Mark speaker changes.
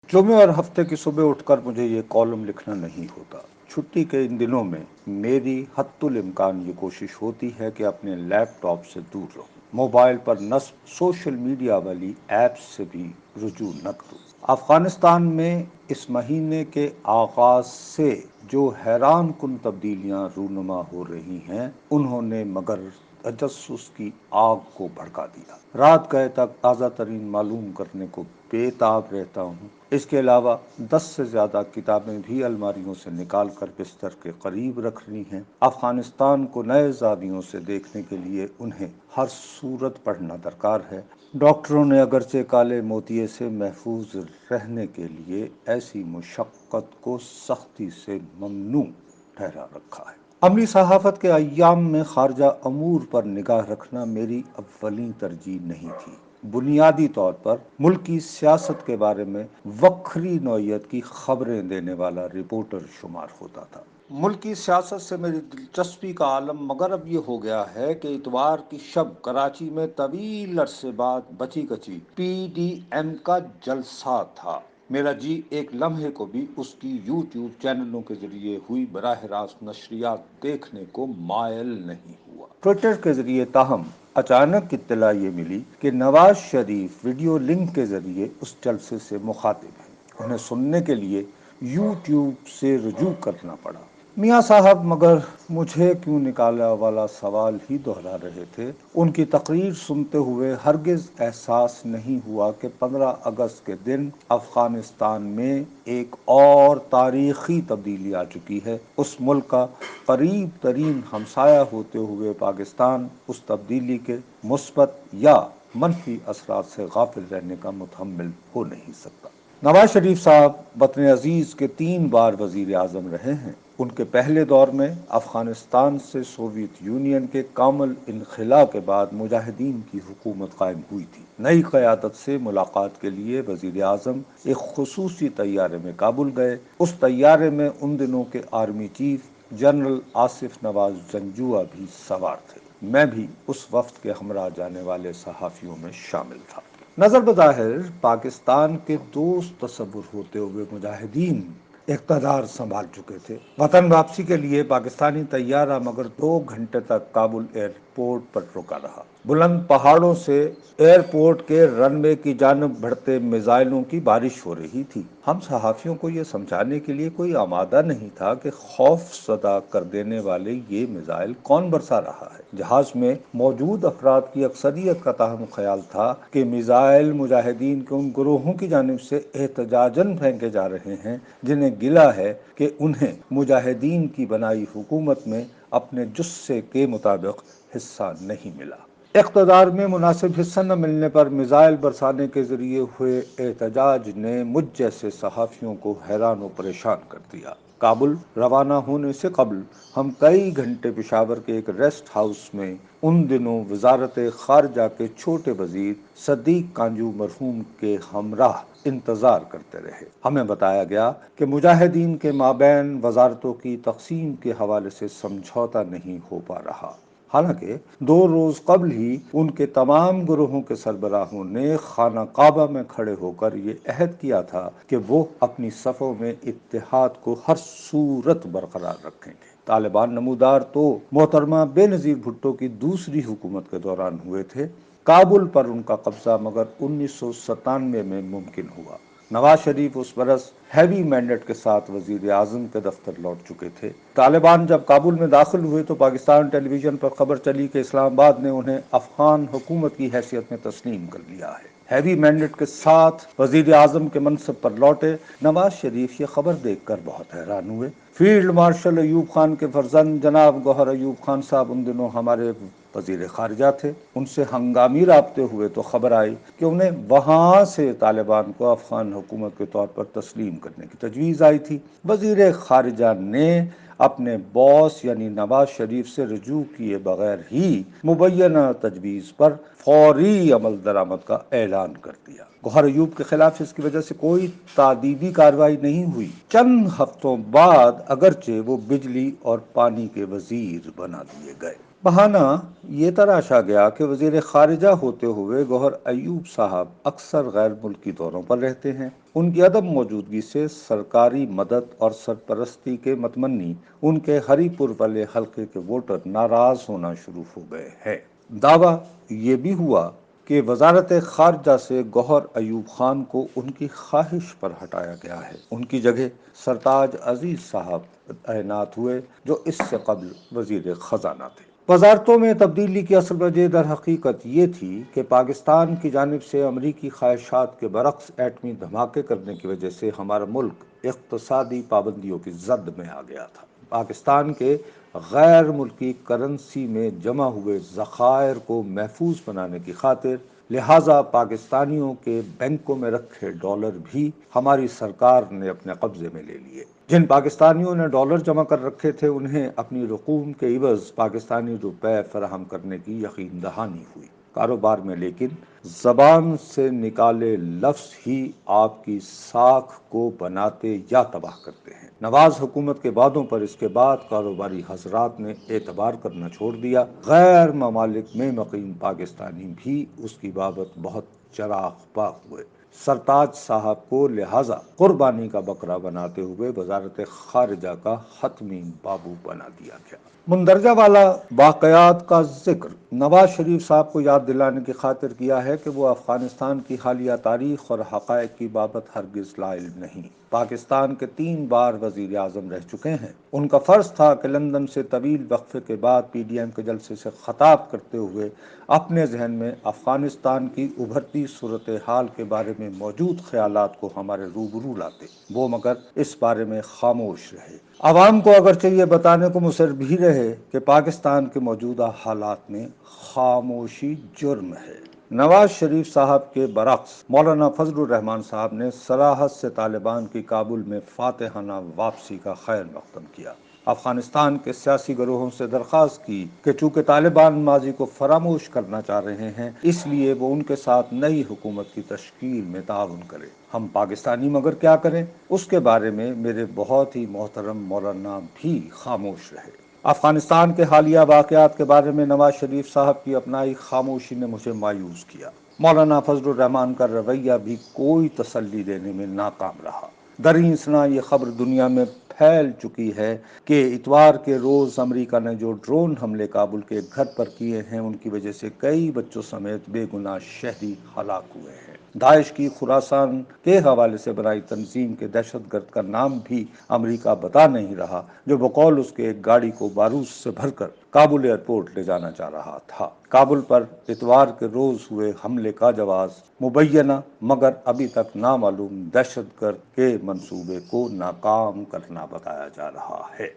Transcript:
Speaker 1: جمعے اور ہفتے کی صبح اٹھ کر مجھے یہ کالم لکھنا نہیں ہوتا۔ چھٹی کے ان دنوں میں میری حتی الامکان یہ کوشش ہوتی ہے کہ اپنے لیپ ٹاپ سے دور رہوں، موبائل پر نصب سوشل میڈیا والی ایپس سے بھی رجوع نہ کروں۔ افغانستان میں اس مہینے کے آغاز سے جو حیران کن تبدیلیاں رونما ہو رہی ہیں، انہوں نے مگر تجسس کی آگ کو بھڑکا دیا۔ رات گئے تک تازہ ترین معلوم کرنے کو بے تاب رہتا ہوں۔ اس کے علاوہ 10 سے زیادہ کتابیں بھی الماریوں سے نکال کر بستر کے قریب رکھنی ہیں۔ افغانستان کو نئے زاویوں سے دیکھنے کے لیے انہیں ہر صورت پڑھنا درکار ہے۔ ڈاکٹروں نے اگرچہ کالے موتیے سے محفوظ رہنے کے لیے ایسی مشقت کو سختی سے ممنوع ٹھہرا رکھا ہے۔ عملی صحافت کے ایام میں خارجہ امور پر نگاہ رکھنا میری اولین ترجیح نہیں تھی۔ بنیادی طور پر ملکی سیاست کے بارے میں وکھری نوعیت کی خبریں دینے والا رپورٹر شمار ہوتا تھا۔ ملکی سیاست سے میری دلچسپی کا عالم مگر اب یہ ہو گیا ہے کہ اتوار کی شب کراچی میں طویل عرصے بعد بچی کچی PDM کا جلسہ تھا۔ میرا جی ایک لمحے کو بھی اس کی یوٹیوب چینلوں کے ذریعے ہوئی براہ راست نشریات دیکھنے کو مائل نہیں ہوا۔ ٹویٹر کے ذریعے تاہم اچانک اطلاع یہ ملی کہ نواز شریف ویڈیو لنک کے ذریعے اس جلسے سے مخاطب ہیں۔ انہیں سننے کے لیے یوٹیوب سے رجوع کرنا پڑا۔ میاں صاحب مگر مجھے کیوں نکالا والا سوال ہی دہرا رہے تھے۔ ان کی تقریر سنتے ہوئے ہرگز احساس نہیں ہوا کہ 15 اگست کے دن افغانستان میں ایک اور تاریخی تبدیلی آ چکی ہے۔ اس ملک کا قریب ترین ہمسایہ ہوتے ہوئے پاکستان اس تبدیلی کے مثبت یا منفی اثرات سے غافل رہنے کا متحمل ہو نہیں سکتا۔ نواز شریف صاحب وطن عزیز کے 3 بار وزیر اعظم رہے ہیں۔ ان کے پہلے دور میں افغانستان سے سوویت یونین کے کامل انخلاء کے بعد مجاہدین کی حکومت قائم ہوئی تھی۔ نئی قیادت سے ملاقات کے لیے وزیر اعظم ایک خصوصی طیارے میں کابل گئے۔ اس طیارے میں ان دنوں کے آرمی چیف جنرل آصف نواز جنگجوہ بھی سوار تھے۔ میں بھی اس وفد کے ہمراہ جانے والے صحافیوں میں شامل تھا۔ نظر بظاہر پاکستان کے دوست تصور ہوتے ہوئے مجاہدین اقتدار سنبھال چکے تھے۔ وطن واپسی کے لیے پاکستانی طیارہ مگر 2 گھنٹے تک کابل ایئرپورٹ پر رکا رہا۔ بلند پہاڑوں سے ایئرپورٹ کے رن وے کی جانب بڑھتے میزائلوں کی بارش ہو رہی تھی۔ ہم صحافیوں کو یہ سمجھانے کے لیے کوئی آمادہ نہیں تھا کہ خوف زدہ کر دینے والے یہ میزائل کون برسا رہا ہے۔ جہاز میں موجود افراد کی اکثریت کا تاہم خیال تھا کہ میزائل مجاہدین کے ان گروہوں کی جانب سے احتجاجاً پھینکے جا رہے ہیں جنہیں گلہ ہے کہ انہیں مجاہدین کی بنائی حکومت میں اپنے جثے کے مطابق حصہ نہیں ملا۔ اقتدار میں مناسب حصہ نہ ملنے پر میزائل برسانے کے ذریعے ہوئے احتجاج نے مجھ جیسے صحافیوں کو حیران و پریشان کر دیا۔ کابل روانہ ہونے سے قبل ہم کئی گھنٹے پشاور کے ایک ریسٹ ہاؤس میں ان دنوں وزارت خارجہ کے چھوٹے وزیر صدیق کانجو مرحوم کے ہمراہ انتظار کرتے رہے۔ ہمیں بتایا گیا کہ مجاہدین کے مابین وزارتوں کی تقسیم کے حوالے سے سمجھوتہ نہیں ہو پا رہا، حالانکہ 2 روز قبل ہی ان کے تمام گروہوں کے سربراہوں نے خانہ کعبہ میں کھڑے ہو کر یہ عہد کیا تھا کہ وہ اپنی صفوں میں اتحاد کو ہر صورت برقرار رکھیں گے۔ طالبان نمودار تو محترمہ بے نظیر بھٹو کی دوسری حکومت کے دوران ہوئے تھے۔ کابل پر ان کا قبضہ مگر 1997 میں ممکن ہوا۔ نواز شریف اس برس ہیوی مینڈیٹ کے ساتھ وزیر اعظم کے دفتر لوٹ چکے تھے۔ طالبان جب کابل میں داخل ہوئے تو پاکستان ٹیلی ویژن پر خبر چلی کہ اسلام آباد نے انہیں افغان حکومت کی حیثیت میں تسلیم کر لیا ہے۔ ہیوی مینڈیٹ کے ساتھ وزیر اعظم کے منصب پر لوٹے نواز شریف یہ خبر دیکھ کر بہت حیران ہوئے۔ فیلڈ مارشل ایوب خان کے فرزند جناب گوہر ایوب خان صاحب ان دنوں ہمارے وزیر خارجہ تھے۔ ان سے ہنگامی رابطے ہوئے تو خبر آئی کہ انہیں وہاں سے طالبان کو افغان حکومت کے طور پر تسلیم کرنے کی تجویز آئی تھی۔ وزیر خارجہ نے اپنے باس یعنی نواز شریف سے رجوع کیے بغیر ہی مبینہ تجویز پر فوری عمل درآمد کا اعلان کر دیا۔ گوہر ایوب کے خلاف اس کی وجہ سے کوئی تادیبی کارروائی نہیں ہوئی۔ چند ہفتوں بعد اگرچہ وہ بجلی اور پانی کے وزیر بنا دیے گئے۔ بہانہ یہ تراشا گیا کہ وزیر خارجہ ہوتے ہوئے گوہر ایوب صاحب اکثر غیر ملکی دوروں پر رہتے ہیں۔ ان کی عدم موجودگی سے سرکاری مدد اور سرپرستی کے متمنی ان کے ہری پور والے حلقے کے ووٹر ناراض ہونا شروع ہو گئے ہیں۔ دعویٰ یہ بھی ہوا کہ وزارت خارجہ سے گوہر ایوب خان کو ان کی خواہش پر ہٹایا گیا ہے۔ ان کی جگہ سرتاج عزیز صاحب تعینات ہوئے جو اس سے قبل وزیر خزانہ تھے۔ وزارتوں میں تبدیلی کی اصل وجہ در حقیقت یہ تھی کہ پاکستان کی جانب سے امریکی خواہشات کے برعکس ایٹمی دھماکے کرنے کی وجہ سے ہمارا ملک اقتصادی پابندیوں کی زد میں آ گیا تھا۔ پاکستان کے غیر ملکی کرنسی میں جمع ہوئے ذخائر کو محفوظ بنانے کی خاطر لہٰذا پاکستانیوں کے بینکوں میں رکھے ڈالر بھی ہماری سرکار نے اپنے قبضے میں لے لیے۔ جن پاکستانیوں نے ڈالر جمع کر رکھے تھے انہیں اپنی رقوم کے عوض پاکستانی روپے فراہم کرنے کی یقین دہانی ہوئی۔ کاروبار میں لیکن زبان سے نکالے لفظ ہی آپ کی ساکھ کو بناتے یا تباہ کرتے ہیں۔ نواز حکومت کے وعدوں پر اس کے بعد کاروباری حضرات نے اعتبار کرنا چھوڑ دیا۔ غیر ممالک میں مقیم پاکستانی بھی اس کی بابت بہت چراغ پا ہوئے۔ سرتاج صاحب کو لہٰذا قربانی کا بکرا بناتے ہوئے وزارت خارجہ کا حتمی بابو بنا دیا گیا۔ مندرجہ والا واقعات کا ذکر نواز شریف صاحب کو یاد دلانے کی خاطر کیا ہے کہ وہ افغانستان کی حالیہ تاریخ اور حقائق کی بابت ہرگز لا علم نہیں۔ پاکستان کے 3 بار وزیر اعظم رہ چکے ہیں۔ ان کا فرض تھا کہ لندن سے طویل وقفے کے بعد پی ڈی ایم کے جلسے سے خطاب کرتے ہوئے اپنے ذہن میں افغانستان کی ابھرتی صورتحال کے بارے میں موجود خیالات کو ہمارے روبرو لاتے، وہ مگر اس بارے میں خاموش رہے۔ عوام کو اگرچہ یہ بتانے کو مصر بھی رہے کہ پاکستان کے موجودہ حالات میں خاموشی جرم ہے۔ نواز شریف صاحب کے برعکس مولانا فضل الرحمان صاحب نے صراحت سے طالبان کی کابل میں فاتحانہ واپسی کا خیر مقدم کیا۔ افغانستان کے سیاسی گروہوں سے درخواست کی کہ چونکہ طالبان ماضی کو فراموش کرنا چاہ رہے ہیں اس لیے وہ ان کے ساتھ نئی حکومت کی تشکیل میں تعاون کرے۔ ہم پاکستانی مگر کیا کریں؟ اس کے بارے میں میرے بہت ہی محترم مولانا بھی خاموش رہے۔ افغانستان کے حالیہ واقعات کے بارے میں نواز شریف صاحب کی اپنائی خاموشی نے مجھے مایوس کیا۔ مولانا فضل الرحمان کا رویہ بھی کوئی تسلی دینے میں ناکام رہا۔ دریں اثنا یہ خبر دنیا میں پھیل چکی ہے کہ اتوار کے روز امریکہ نے جو ڈرون حملے کابل کے ایک گھر پر کیے ہیں ان کی وجہ سے کئی بچوں سمیت بے گناہ شہری ہلاک ہوئے ہیں۔ داعش کی خراسان کے حوالے سے بنائی تنظیم کے دہشت گرد کا نام بھی امریکہ بتا نہیں رہا جو بقول اس کے ایک گاڑی کو بارود سے بھر کر کابل ایئرپورٹ لے جانا چاہ رہا تھا۔ کابل پر اتوار کے روز ہوئے حملے کا جواز مبینہ مگر ابھی تک نامعلوم دہشت گرد کے منصوبے کو ناکام کرنا بتایا جا رہا ہے۔